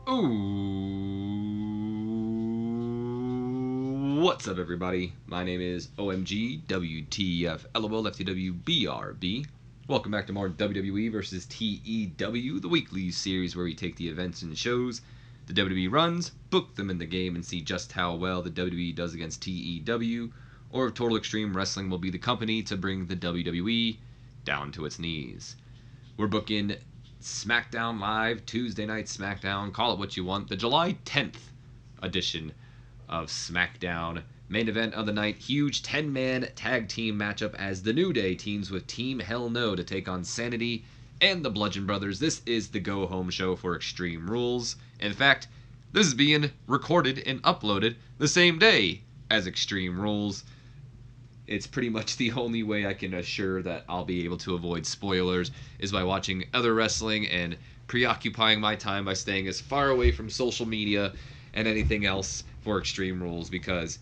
Ooh, what's up, everybody? My name is OMG WTF LOL FTW Welcome back to more WWE versus TEW, the weekly series where we take the events and shows the WWE runs, book them in the game, and see just how well the WWE does against TEW, or if Total Extreme Wrestling will be the company to bring the WWE down to its knees. We're booking Smackdown Live, Tuesday Night Smackdown, call it what you want, the July 10th edition of Smackdown. Main event of the night, huge 10-man tag team matchup as the New Day teams with Team Hell No to take on Sanity and the Bludgeon Brothers. This is the go-home show for Extreme Rules. In fact, this is being recorded and uploaded the same day as Extreme Rules. It's pretty much the only way I can assure that I'll be able to avoid spoilers is by watching other wrestling and preoccupying my time by staying as far away from social media and anything else for Extreme Rules, because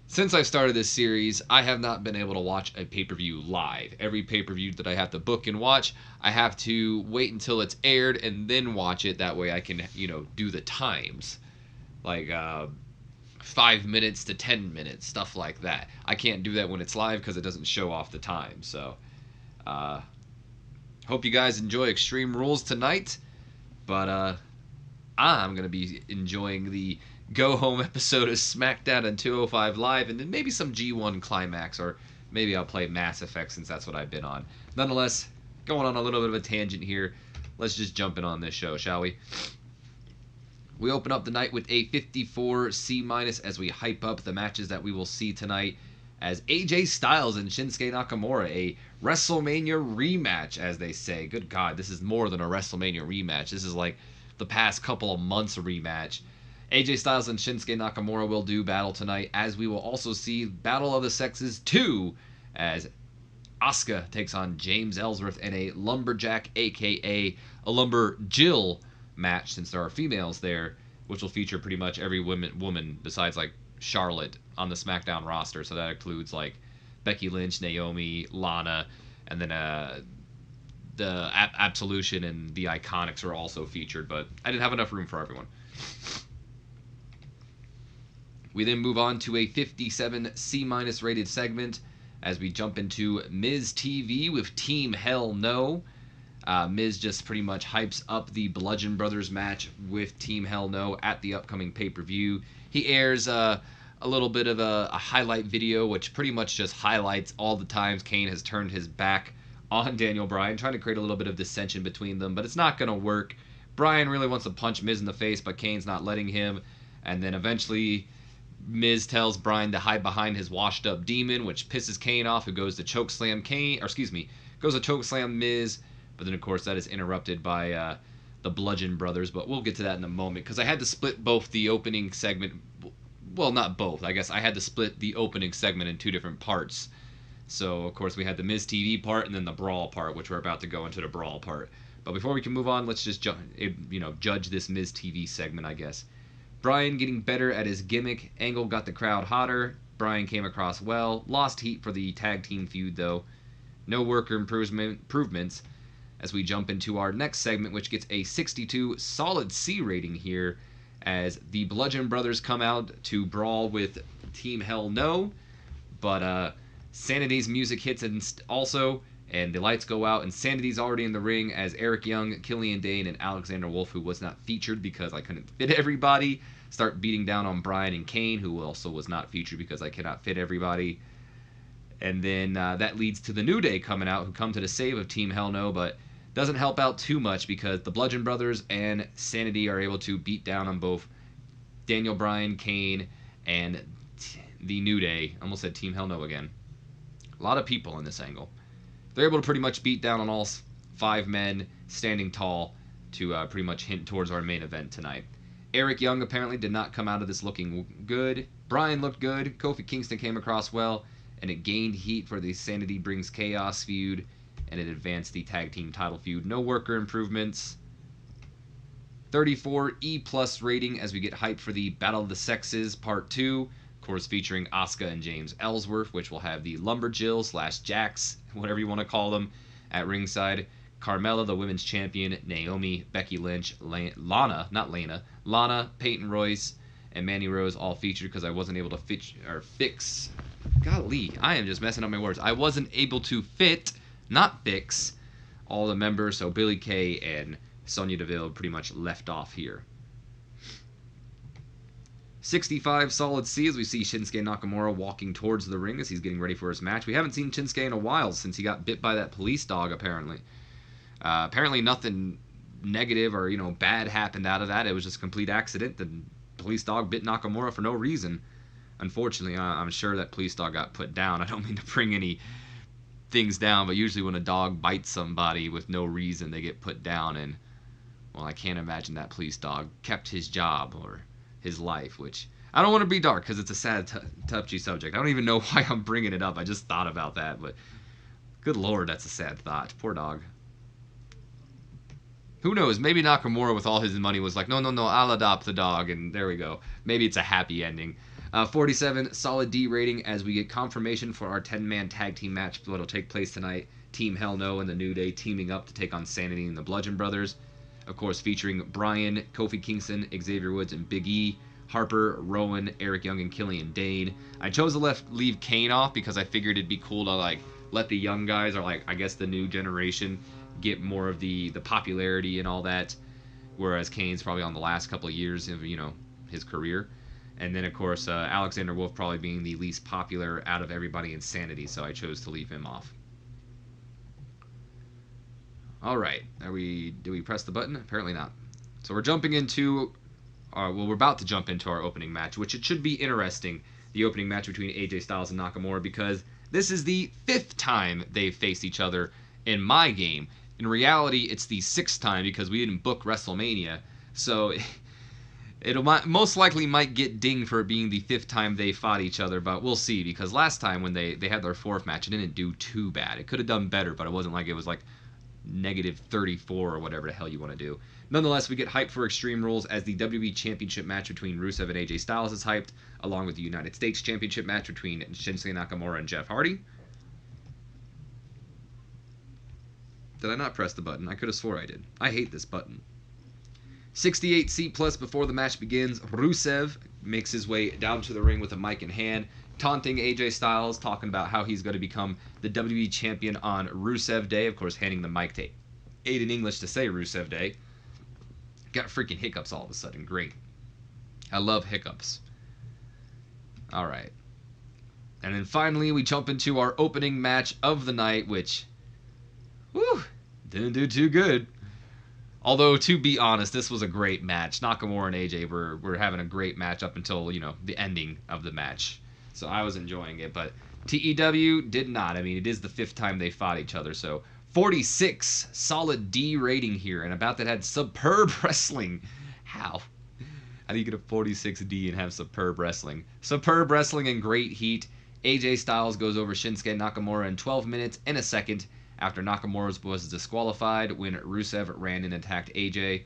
since I started this series, I have not been able to watch a pay-per-view live. Every pay-per-view that I have to book and watch, I have to wait until it's aired and then watch it. That way I can, do the times. Like, 5 minutes to 10 minutes, stuff like that. I can't do that when it's live because it doesn't show off the time. So, hope you guys enjoy Extreme Rules tonight. But I'm going to be enjoying the go-home episode of Smackdown and 205 Live, and then maybe some G1 Climax, or maybe I'll play Mass Effect since that's what I've been on. Nonetheless, going on a little bit of a tangent here, let's just jump in on this show, shall we? We open up the night with a 54 C- as we hype up the matches that we will see tonight as AJ Styles and Shinsuke Nakamura, a WrestleMania rematch, as they say. Good God, this is more than a WrestleMania rematch. This is like the past couple of months rematch. AJ Styles and Shinsuke Nakamura will do battle tonight, as we will also see Battle of the Sexes 2, as Asuka takes on James Ellsworth in a lumberjack, aka a lumberjill match, since there are females there, which will feature pretty much every woman besides like Charlotte on the SmackDown roster. So that includes like Becky Lynch, Naomi, Lana, and then the Absolution and the Iconics are also featured, but I didn't have enough room for everyone. We then move on to a 57 C- rated segment as we jump into Miz TV with Team Hell No. Miz just pretty much hypes up the Bludgeon Brothers match with Team Hell No at the upcoming pay-per-view. He airs a little bit of a highlight video, which pretty much just highlights all the times Kane has turned his back on Daniel Bryan, trying to create a little bit of dissension between them, but it's not going to work. Bryan really wants to punch Miz in the face, but Kane's not letting him, and then eventually Miz tells Bryan to hide behind his washed-up demon, which pisses Kane off, who goes to chokeslam Miz. But then, of course, that is interrupted by the Bludgeon Brothers. But we'll get to that in a moment, because I had to split both the opening segment. Well, not both. I guess I had to split the opening segment in two different parts. So, of course, we had the Miz TV part and then the Brawl part, which we're about to go into the Brawl part. But before we can move on, let's just judge this Miz TV segment, I guess. Bryan getting better at his gimmick. Angle got the crowd hotter. Bryan came across well. Lost heat for the tag team feud, though. No worker improvements as we jump into our next segment, which gets a 62 solid C rating here, as the Bludgeon Brothers come out to brawl with Team Hell No. But Sanity's music hits also, and the lights go out, and Sanity's already in the ring as Eric Young, Killian Dane, and Alexander Wolf, who was not featured because I couldn't fit everybody, start beating down on Bryan and Kane, who also was not featured because I cannot fit everybody. And then that leads to the New Day coming out, who come to the save of Team Hell No, but doesn't help out too much because the Bludgeon Brothers and Sanity are able to beat down on both Daniel Bryan, Kane, and the New Day. Almost said Team Hell No again. A lot of people in this angle. They're able to pretty much beat down on all 5 men standing tall to pretty much hint towards our main event tonight. Eric Young apparently did not come out of this looking good. Bryan looked good. Kofi Kingston came across well, and it gained heat for the Sanity Brings Chaos feud, and it advanced the tag team title feud. No worker improvements. 34 E+ rating as we get hyped for the Battle of the Sexes Part 2. Of course, featuring Asuka and James Ellsworth, which will have the Lumberjill / Jax, whatever you want to call them, at ringside. Carmella, the women's champion, Naomi, Becky Lynch, Lana, Peyton Royce, and Mandy Rose all featured because I wasn't able to fix. Golly, I am just messing up my words. I wasn't able to fit, not fix, all the members, so Billie Kay and Sonya Deville pretty much left off here. 65 solid C as we see Shinsuke Nakamura walking towards the ring as he's getting ready for his match. We haven't seen Shinsuke in a while since he got bit by that police dog, apparently. Apparently nothing negative or, bad happened out of that. It was just a complete accident. The police dog bit Nakamura for no reason. Unfortunately, I'm sure that police dog got put down. I don't mean to bring any things down, but usually when a dog bites somebody with no reason, they get put down. And, well, I can't imagine that police dog kept his job or his life, which I don't want to be dark because it's a sad, touchy subject. I don't even know why I'm bringing it up. I just thought about that, but good Lord, that's a sad thought. Poor dog. Who knows? Maybe Nakamura, with all his money, was like, no, I'll adopt the dog, and there we go. Maybe it's a happy ending. 47 solid D rating as we get confirmation for our 10-man tag team match that'll take place tonight. Team Hell No and the New Day teaming up to take on Sanity and the Bludgeon Brothers. Of course, featuring Bryan, Kofi Kingston, Xavier Woods, and Big E, Harper, Rowan, Eric Young, and Killian Dane. I chose to leave Kane off because I figured it'd be cool to let the young guys, or I guess the new generation, get more of the popularity and all that, whereas Kane's probably on the last couple of years of his career. And then of course Alexander Wolf probably being the least popular out of everybody in Sanity, so I chose to leave him off. All right, do we press the button? Apparently not. So we're jumping into we're about to jump into our opening match, which it should be interesting, the opening match between AJ Styles and Nakamura, because this is the 5th time they've faced each other in my game. In reality, it's the 6th time because we didn't book WrestleMania, so it'll most likely might get dinged for it being the 5th time they fought each other, but we'll see, because last time when they had their 4th match, it didn't do too bad. It could have done better, but it wasn't like it was -34 or whatever the hell you want to do. Nonetheless, we get hyped for Extreme Rules as the WWE Championship match between Rusev and AJ Styles is hyped, along with the United States Championship match between Shinsuke Nakamura and Jeff Hardy. Did I not press the button? I could have swore I did. I hate this button. 68 C+ before the match begins. Rusev makes his way down to the ring with a mic in hand, taunting AJ Styles, talking about how he's going to become the WWE Champion on Rusev Day. Of course, handing the mic to Aiden English to say Rusev Day. Got freaking hiccups all of a sudden. Great. I love hiccups. All right. And then finally, we jump into our opening match of the night, which, whew, didn't do too good. Although, to be honest, this was a great match. Nakamura and AJ were having a great match up until, the ending of the match. So I was enjoying it, but TEW did not. I mean, it is the 5th time they fought each other, so 46 solid D rating here, and about that had superb wrestling. How do you get a 46 D and have superb wrestling? Superb wrestling and great heat. AJ Styles goes over Shinsuke Nakamura in 12 minutes and a second after Nakamura was disqualified when Rusev ran and attacked AJ.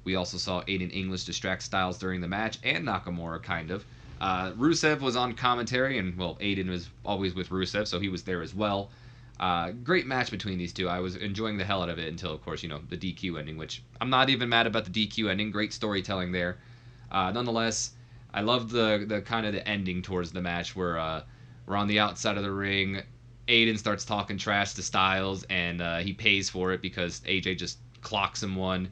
We also saw Aiden English distract Styles during the match, and Nakamura, kind of. Rusev was on commentary, and, well, Aiden was always with Rusev, so he was there as well. Great match between these two. I was enjoying the hell out of it until, of course, the DQ ending, which I'm not even mad about the DQ ending. Great storytelling there. Nonetheless, I loved the kind of the ending towards the match where we're on the outside of the ring. Aiden starts talking trash to Styles, and he pays for it because AJ just clocks him one.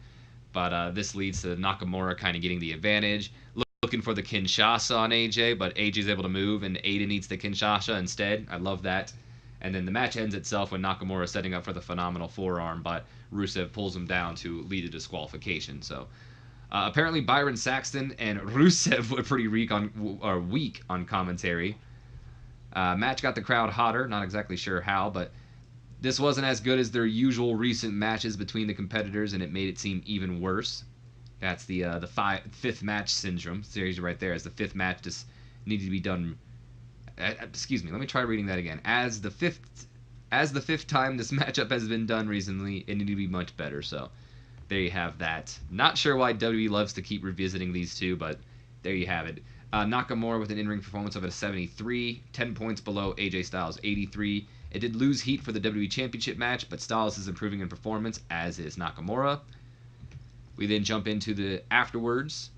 But this leads to Nakamura kind of getting the advantage. Looking for the Kinshasa on AJ, but AJ's able to move, and Aiden needs the Kinshasa instead. I love that. And then the match ends itself when Nakamura is setting up for the phenomenal forearm, but Rusev pulls him down to lead to disqualification. So apparently Byron Saxton and Rusev were pretty weak on commentary. Match got the crowd hotter, not exactly sure how, but this wasn't as good as their usual recent matches between the competitors, and it made it seem even worse. That's the 5th match syndrome series right there, as the 5th match just needed to be done. Excuse me, let me try reading that again. As the fifth time this matchup has been done recently, it needed to be much better. So there you have that. Not sure why WWE loves to keep revisiting these two, but there you have it. Nakamura with an in-ring performance of a 73, 10 points below AJ Styles' 83. It did lose heat for the WWE Championship match, but Styles is improving in performance, as is Nakamura. We then jump into the afterwards.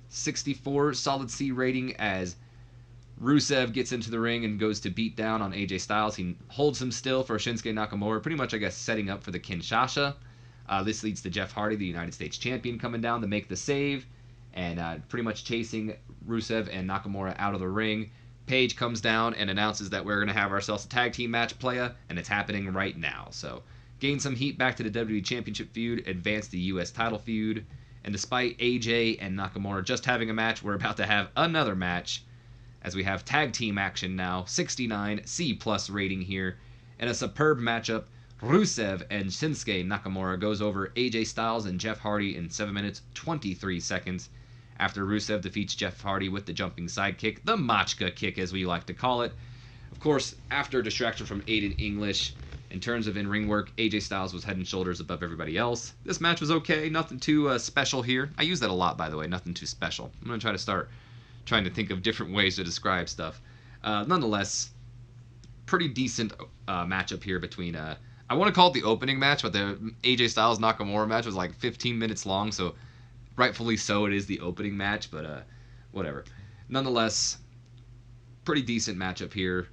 64 solid C rating as Rusev gets into the ring and goes to beat down on AJ Styles. He holds him still for Shinsuke Nakamura, pretty much, I guess, setting up for the Kinshasa. This leads to Jeff Hardy, the United States Champion, coming down to make the save and pretty much chasing Rusev and Nakamura out of the ring. Paige comes down and announces that we're going to have ourselves a tag team match playa, and it's happening right now. So, gain some heat back to the WWE Championship feud, advance the U.S. title feud, and despite AJ and Nakamura just having a match, we're about to have another match, as we have tag team action now, 69 C+ rating here, and a superb matchup. Rusev and Shinsuke Nakamura goes over AJ Styles and Jeff Hardy in 7 minutes 23 seconds, after Rusev defeats Jeff Hardy with the jumping sidekick, the Machka kick as we like to call it. Of course, after a distraction from Aiden English, in terms of in-ring work, AJ Styles was head and shoulders above everybody else. This match was okay, nothing too special here. I use that a lot, by the way, nothing too special. I'm going to try to start trying to think of different ways to describe stuff. Nonetheless, pretty decent matchup here between... I want to call it the opening match, but the AJ Styles-Nakamura match was like 15 minutes long, so rightfully so it is the opening match, but whatever. Nonetheless, pretty decent matchup here.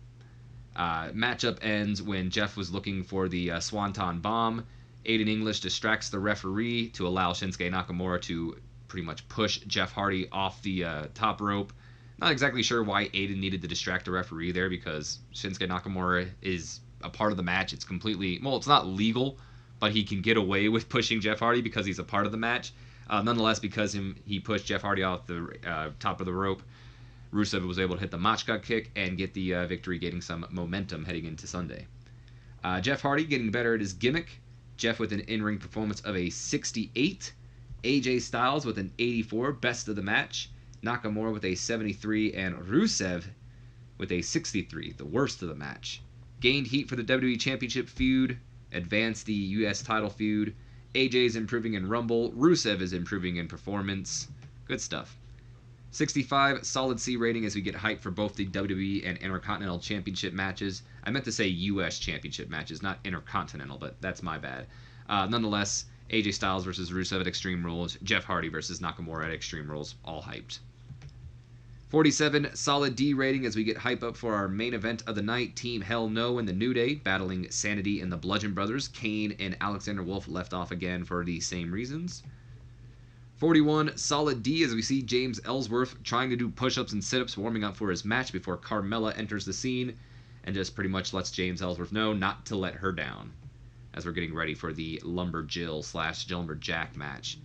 Matchup ends when Jeff was looking for the Swanton Bomb. Aiden English distracts the referee to allow Shinsuke Nakamura to pretty much push Jeff Hardy off the top rope. Not exactly sure why Aiden needed to distract the referee there, because Shinsuke Nakamura is a part of the match. It's completely... well, it's not legal, but he can get away with pushing Jeff Hardy because he's a part of the match. Nonetheless, because he pushed Jeff Hardy off the top of the rope, Rusev was able to hit the Machka kick and get the victory, getting some momentum heading into Sunday. Jeff Hardy getting better at his gimmick. Jeff with an in-ring performance of a 68. AJ Styles with an 84, best of the match. Nakamura with a 73, and Rusev with a 63, the worst of the match. Gained heat for the WWE Championship feud, advanced the U.S. title feud. AJ is improving in Rumble. Rusev is improving in performance. Good stuff. 65 solid C rating as we get hyped for both the WWE and Intercontinental Championship matches. I meant to say U.S. Championship matches, not Intercontinental, but that's my bad. Nonetheless, AJ Styles versus Rusev at Extreme Rules. Jeff Hardy versus Nakamura at Extreme Rules. All hyped. 47 solid D rating as we get hype up for our main event of the night. Team Hell No and the New Day battling Sanity and the Bludgeon Brothers. Kane and Alexander Wolf left off again for the same reasons. 41 solid D as we see James Ellsworth trying to do push-ups and sit-ups, warming up for his match before Carmella enters the scene and just pretty much lets James Ellsworth know not to let her down as we're getting ready for the Lumberjill/Lumberjack match.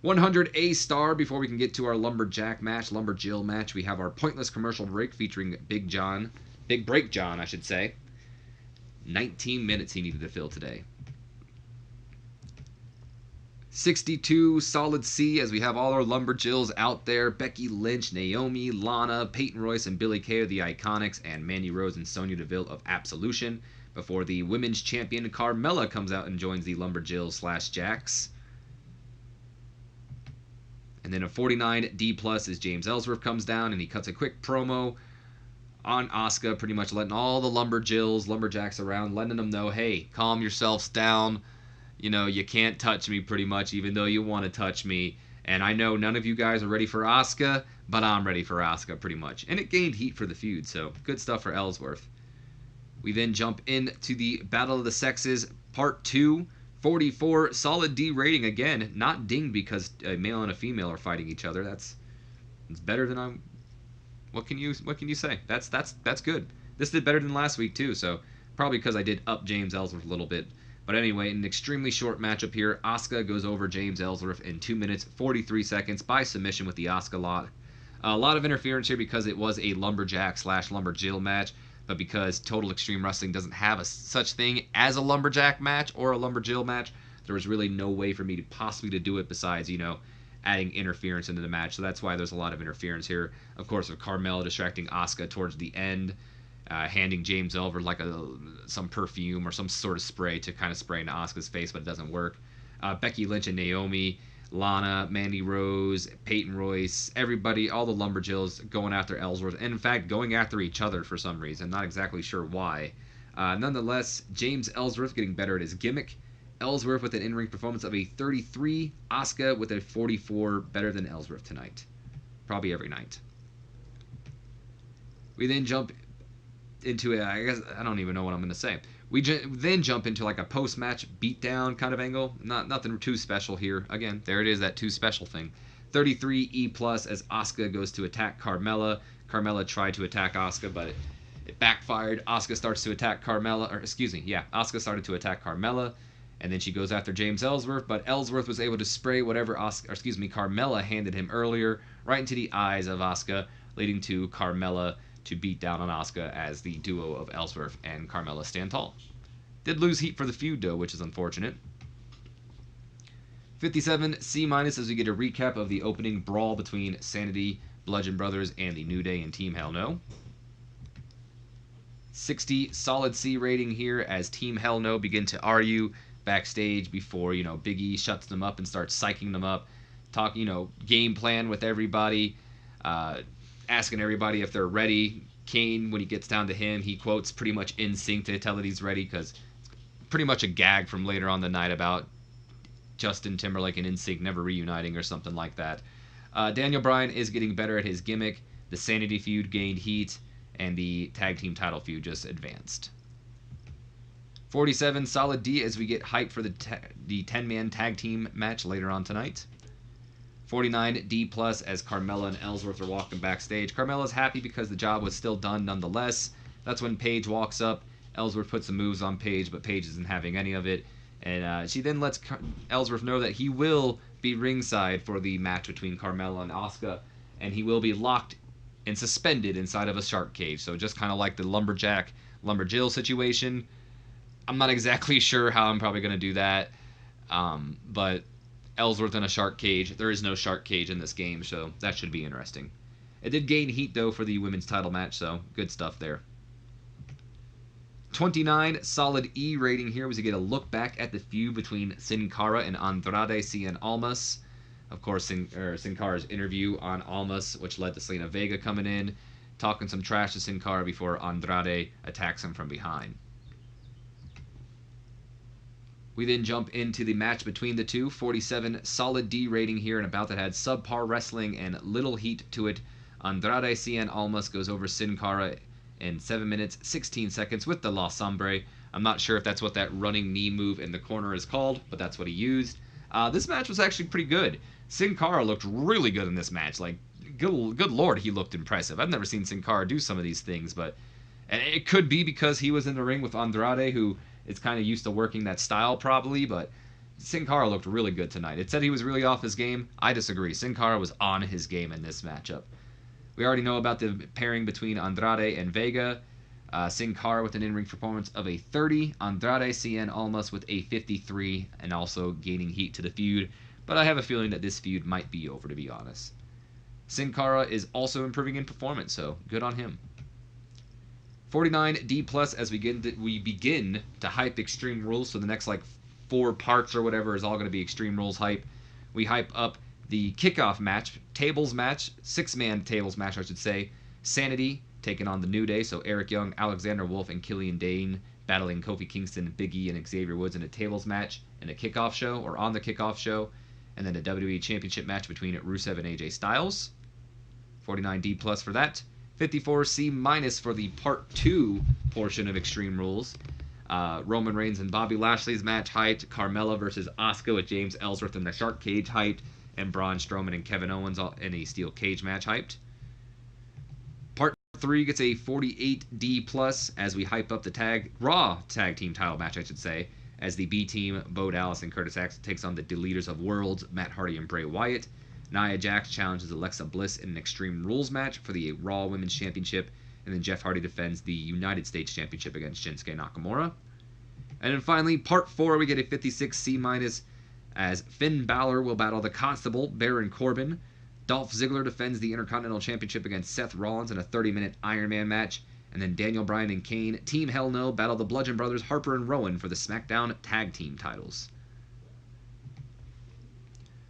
100 A-star before we can get to our Lumberjack match, Lumberjill match. We have our pointless commercial break featuring Big Break John, I should say. 19 minutes he needed to fill today. 62 solid C as we have all our Lumberjills out there. Becky Lynch, Naomi, Lana, Peyton Royce, and Billie Kay of the Iconics, and Mandy Rose and Sonya Deville of Absolution. Before the women's champion Carmella comes out and joins the Lumberjills/Jacks. And then a 49 D+ as James Ellsworth comes down and he cuts a quick promo on Asuka, pretty much letting all the Lumberjacks around, letting them know, hey, calm yourselves down. You know, you can't touch me pretty much, even though you want to touch me. And I know none of you guys are ready for Asuka, but I'm ready for Asuka pretty much. And it gained heat for the feud, so good stuff for Ellsworth. We then jump into the Battle of the Sexes, Part 2. 44 solid D rating again, not dinged because a male and a female are fighting each other. It's better than I'm. What can you say? That's good. This did better than last week too, so probably because I did up James Ellsworth a little bit. But anyway, an extremely short matchup here. Asuka goes over James Ellsworth in 2 minutes 43 seconds by submission with the Asuka lock. A lot of interference here because it was a Lumberjack/Lumberjill match. But because Total Extreme Wrestling doesn't have such thing as a Lumberjack match or a Lumberjill match, there was really no way for me to possibly to do it besides, you know, adding interference into the match. So that's why there's a lot of interference here. Of course, with Carmella distracting Asuka towards the end, handing James Ellsworth like some perfume or some sort of spray to kind of spray into Asuka's face, but it doesn't work. Becky Lynch and Naomi, Lana, Mandy Rose, Peyton Royce, everybody, all the Lumberjills going after Ellsworth, and in fact going after each other for some reason. Not exactly sure why. Nonetheless, James Ellsworth getting better at his gimmick. Ellsworth with an in-ring performance of a 33. Asuka with a 44, better than Ellsworth tonight. Probably every night. We then jump into I guess I don't even know what I'm going to say. We then jump into like a post-match beatdown kind of angle. Nothing too special here. Again, there it is, that too special thing. 33 E+ as Asuka goes to attack Carmella. Carmella tried to attack Asuka, but it backfired. Asuka starts to attack Carmella, or excuse me, yeah, Asuka started to attack Carmella, and then she goes after James Ellsworth, but Ellsworth was able to spray whatever Carmella handed him earlier right into the eyes of Asuka, leading to Carmella to beat down on Asuka as the duo of Ellsworth and Carmella stand tall. Did lose heat for the feud though, which is unfortunate. 57 C- as we get a recap of the opening brawl between Sanity, Bludgeon Brothers, and the New Day and Team Hell No. 60 solid C rating here as Team Hell No begin to argue backstage before, Big E shuts them up and starts psyching them up. Talk, game plan with everybody. Asking everybody if they're ready. Kane, when he gets down to him, he quotes pretty much NSYNC to tell that he's ready, because it's pretty much a gag from later on the night about Justin Timberlake and NSYNC never reuniting or something like that. Daniel Bryan is getting better at his gimmick. The Sanity feud gained heat, and the tag team title feud just advanced. 47 solid D as we get hyped for the 10-man tag team match later on tonight. 49 D+ as Carmella and Ellsworth are walking backstage. Carmella's happy because the job was still done nonetheless. That's when Paige walks up. Ellsworth puts some moves on Paige, but Paige isn't having any of it. And she then lets Ellsworth know that he will be ringside for the match between Carmella and Asuka, and he will be locked and suspended inside of a shark cage. So just kind of like the Lumberjill situation. I'm not exactly sure how I'm probably going to do that, but Ellsworth in a shark cage. There is no shark cage in this game, so that should be interesting. It did gain heat, though, for the women's title match, so good stuff there. 29 solid E rating here was to get a look back at the feud between Sin Cara and Andrade Cien Almas. Of course, Sin Cara's interview on Almas, which led to Selena Vega coming in, talking some trash to Sin Cara before Andrade attacks him from behind. We then jump into the match between the two. 47 solid D rating here, and about that had subpar wrestling and little heat to it. Andrade Cien Almas goes over Sin Cara in 7 minutes, 16 seconds with the La Sombre. I'm not sure if that's what that running knee move in the corner is called, but that's what he used. This match was actually pretty good. Sin Cara looked really good in this match. Like, good lord, he looked impressive. I've never seen Sin Cara do some of these things, and it could be because he was in the ring with Andrade, who is kind of used to working that style probably, but Sin Cara looked really good tonight. It said he was really off his game. I disagree. Sin Cara was on his game in this matchup. We already know about the pairing between Andrade and Vega. Sin Cara with an in-ring performance of a 30. Andrade Cien Almas with a 53, and also gaining heat to the feud. But I have a feeling that this feud might be over, to be honest. Sin Cara is also improving in performance, so good on him. 49 D+ as we begin to hype Extreme Rules. So the next 4 parts or whatever is all going to be Extreme Rules hype. We hype up the kickoff match, tables match, 6-man tables match I should say. Sanity taking on the New Day, so Eric Young, Alexander Wolf, and Killian Dane battling Kofi Kingston, Big E, and Xavier Woods in a tables match in a kickoff show, or on the kickoff show. And then a WWE Championship match between Rusev and AJ Styles. 49 D+ for that. 54 C- for the Part 2 portion of Extreme Rules. Roman Reigns and Bobby Lashley's match hyped. Carmella versus Asuka with James Ellsworth in the Shark Cage hyped. And Braun Strowman and Kevin Owens in a Steel Cage match hyped. Part 3 gets a 48 D+ as we hype up the Raw Tag Team title match, I should say, as the B Team, Bo Dallas and Curtis Axel takes on the Deleters of Worlds, Matt Hardy and Bray Wyatt. Nia Jax challenges Alexa Bliss in an Extreme Rules match for the Raw Women's Championship, and then Jeff Hardy defends the United States Championship against Shinsuke Nakamura. And then finally, Part 4, we get a 56 C- as Finn Balor will battle the Constable, Baron Corbin. Dolph Ziggler defends the Intercontinental Championship against Seth Rollins in a 30-minute Iron Man match. And then Daniel Bryan and Kane, Team Hell No, battle the Bludgeon Brothers, Harper and Rowan for the SmackDown Tag Team titles.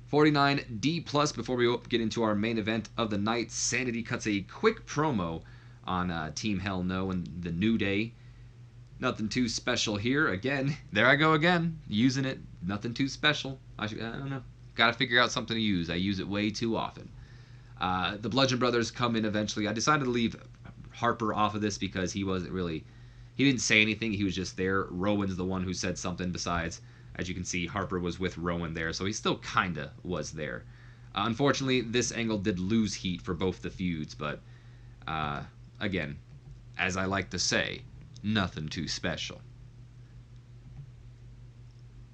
49 D+ before we get into our main event of the night. Sanity cuts a quick promo on Team Hell No and the New Day. Nothing too special here. Again, there I go again, using it. Nothing too special. I don't know. Got to figure out something to use. I use it way too often. The Bludgeon Brothers come in eventually. I decided to leave Harper off of this because he wasn't really... He didn't say anything. He was just there. Rowan's the one who said something besides. As you can see, Harper was with Rowan there, so he still kind of was there. Unfortunately, this angle did lose heat for both the feuds, but again, as I like to say, nothing too special.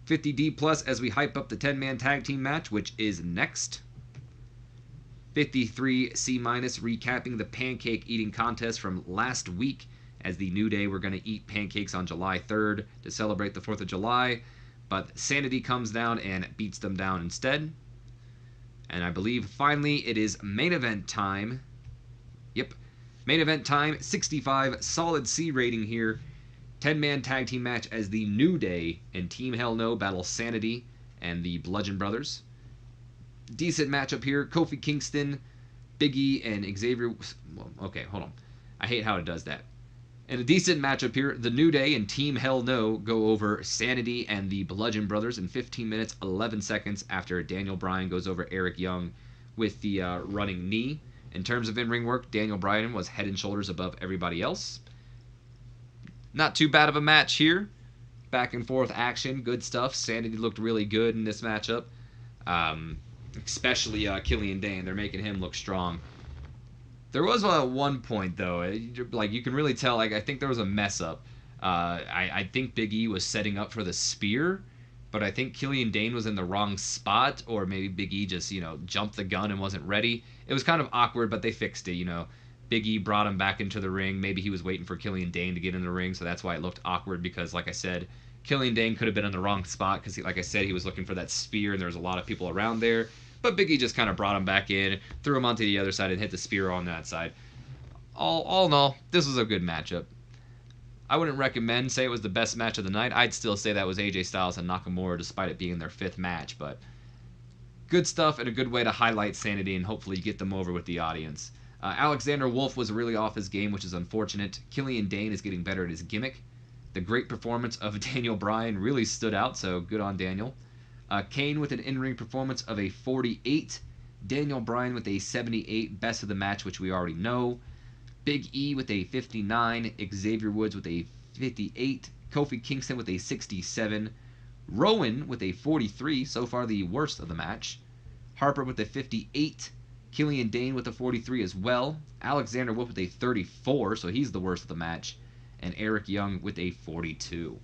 50D plus as we hype up the 10-man tag team match, which is next. 53C minus recapping the pancake eating contest from last week. As the New Day were going to eat pancakes on July 3rd to celebrate the 4th of July, but Sanity comes down and beats them down instead. And I believe finally it is main event time. Yep, main event time, 65 solid C rating here. 10-man tag team match as the New Day and Team Hell No battle Sanity and the Bludgeon Brothers. Decent matchup here. Kofi Kingston, Big E, and Xavier... Well, okay, hold on. I hate how it does that. In a decent matchup here, the New Day and Team Hell No go over Sanity and the Bludgeon Brothers in 15 minutes, 11 seconds after Daniel Bryan goes over Eric Young with the running knee. In terms of in-ring work, Daniel Bryan was head and shoulders above everybody else. Not too bad of a match here. Back and forth action, good stuff. Sanity looked really good in this matchup. Especially Killian Dane. They're making him look strong. There was one point, though. Like, you can really tell, like, I think there was a mess up. I think Big E was setting up for the spear, but I think Killian Dane was in the wrong spot, or maybe Big E just, jumped the gun and wasn't ready. It was kind of awkward, but they fixed it, Big E brought him back into the ring. Maybe he was waiting for Killian Dane to get in the ring, so that's why it looked awkward, because, like I said, Killian Dane could have been in the wrong spot, because, like I said, he was looking for that spear, and there was a lot of people around there. But Big E just kind of brought him back in, threw him onto the other side, and hit the spear on that side. All in all, this was a good matchup. I wouldn't say it was the best match of the night. I'd still say that was AJ Styles and Nakamura, despite it being their 5th match. But good stuff and a good way to highlight Sanity and hopefully get them over with the audience. Alexander Wolf was really off his game, which is unfortunate. Killian Dane is getting better at his gimmick. The great performance of Daniel Bryan really stood out, so good on Daniel. Kane with an in-ring performance of a 48. Daniel Bryan with a 78, best of the match, which we already know. Big E with a 59. Xavier Woods with a 58. Kofi Kingston with a 67. Rowan with a 43, so far the worst of the match. Harper with a 58. Killian Dane with a 43 as well. Alexander Wolf with a 34, so he's the worst of the match. And Eric Young with a 42.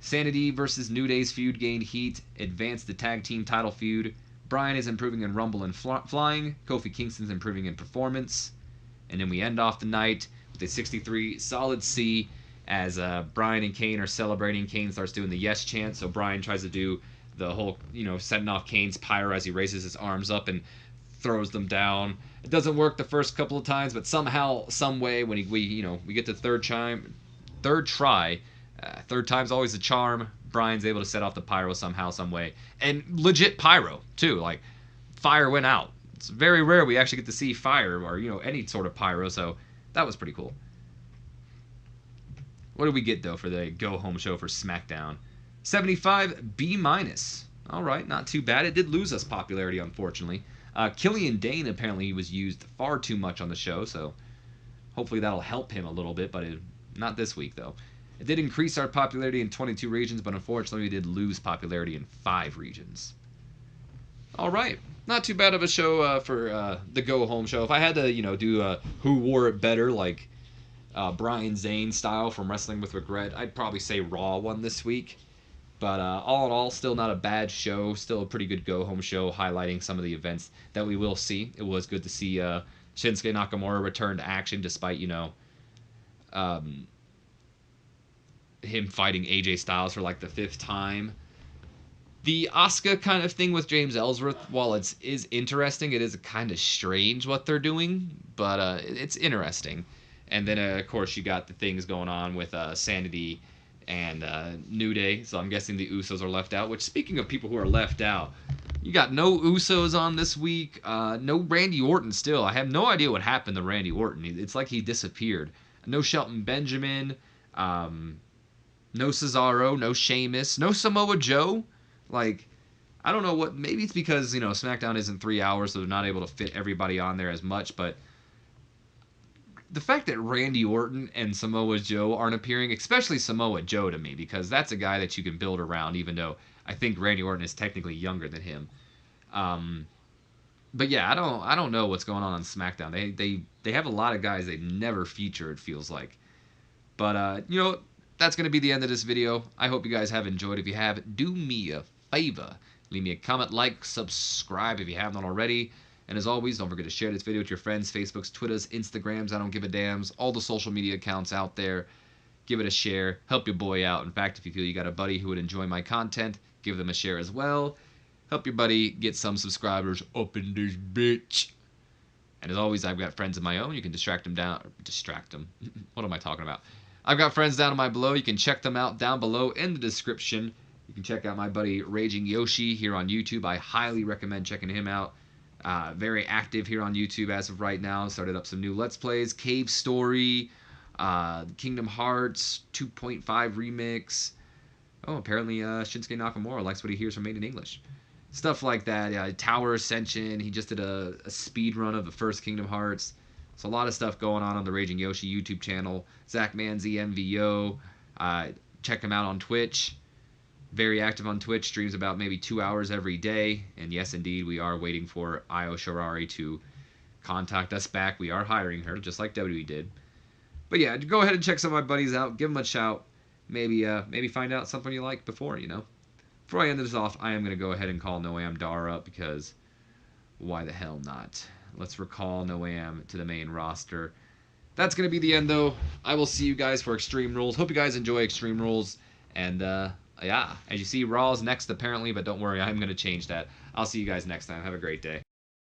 Sanity versus New Day's feud gained heat, advanced the tag team title feud. Bryan is improving in Rumble and flying. Kofi Kingston's improving in performance. And then we end off the night with a 63 solid C as Bryan and Kane are celebrating. Kane starts doing the yes chant, so Bryan tries to do the whole, setting off Kane's pyro as he raises his arms up and throws them down. It doesn't work the first couple of times, but somehow, some way, when we get to third try, third time's always a charm. Bryan's able to set off the pyro somehow, some way. And legit pyro, too. Like, fire went out. It's very rare we actually get to see fire or, any sort of pyro, so that was pretty cool. What did we get, though, for the go-home show for SmackDown? 75 B-. All right, not too bad. It did lose us popularity, unfortunately. Killian Dane, apparently, was used far too much on the show, so hopefully that'll help him a little bit, but not this week, though. It did increase our popularity in 22 regions, but unfortunately we did lose popularity in 5 regions. All right, not too bad of a show for the go-home show. If I had to, do who wore it better, like Brian Zane style from Wrestling with Regret, I'd probably say Raw won this week. But all in all, still not a bad show. Still a pretty good go-home show, highlighting some of the events that we will see. It was good to see Shinsuke Nakamura return to action, despite, him fighting AJ Styles for like the 5th time. The Asuka kind of thing with James Ellsworth, while it is interesting, it is kind of strange what they're doing, but it's interesting. And then, of course, you got the things going on with Sanity and New Day, so I'm guessing the Usos are left out, which, speaking of people who are left out, you got no Usos on this week, no Randy Orton still. I have no idea what happened to Randy Orton. It's like he disappeared. No Shelton Benjamin. No Cesaro, no Sheamus, no Samoa Joe. Like, I don't know what. Maybe it's because SmackDown isn't 3 hours, so they're not able to fit everybody on there as much. But the fact that Randy Orton and Samoa Joe aren't appearing, especially Samoa Joe to me, because that's a guy that you can build around. Even though I think Randy Orton is technically younger than him. But yeah, I don't know what's going on SmackDown. They have a lot of guys they never feature. It feels like. But that's gonna be the end of this video. I hope you guys have enjoyed. If you have, do me a favor. Leave me a comment, like, subscribe if you haven't already. And as always, don't forget to share this video with your friends, Facebooks, Twitters, Instagrams, I don't give a dams, all the social media accounts out there. Give it a share. Help your boy out. In fact, if you feel you got a buddy who would enjoy my content, give them a share as well. Help your buddy get some subscribers up in this bitch. And as always, I've got friends of my own. You can distract them. What am I talking about? I've got friends down in my below. You can check them out down below in the description. You can check out my buddy Raging Yoshi here on YouTube. I highly recommend checking him out. Very active here on YouTube as of right now. Started up some new Let's Plays. Cave Story. Kingdom Hearts 2.5 Remix. Oh, apparently Shinsuke Nakamura likes what he hears from Made in English. Stuff like that. Tower Ascension. He just did a speed run of the first Kingdom Hearts. So a lot of stuff going on the Raging Yoshi YouTube channel. ZachManziNVO. Check him out on Twitch. Very active on Twitch. Streams about maybe 2 hours every day. And yes, indeed, we are waiting for Io Shirai to contact us back. We are hiring her, just like WWE did. But yeah, go ahead and check some of my buddies out. Give them a shout. Maybe find out something you like before, Before I end this off, I am going to go ahead and call Noam Dar up because why the hell not? Let's recall Noam to the main roster. That's going to be the end, though. I will see you guys for Extreme Rules. Hope you guys enjoy Extreme Rules. And, yeah, as you see, Raw's next, apparently. But don't worry, I'm going to change that. I'll see you guys next time. Have a great day.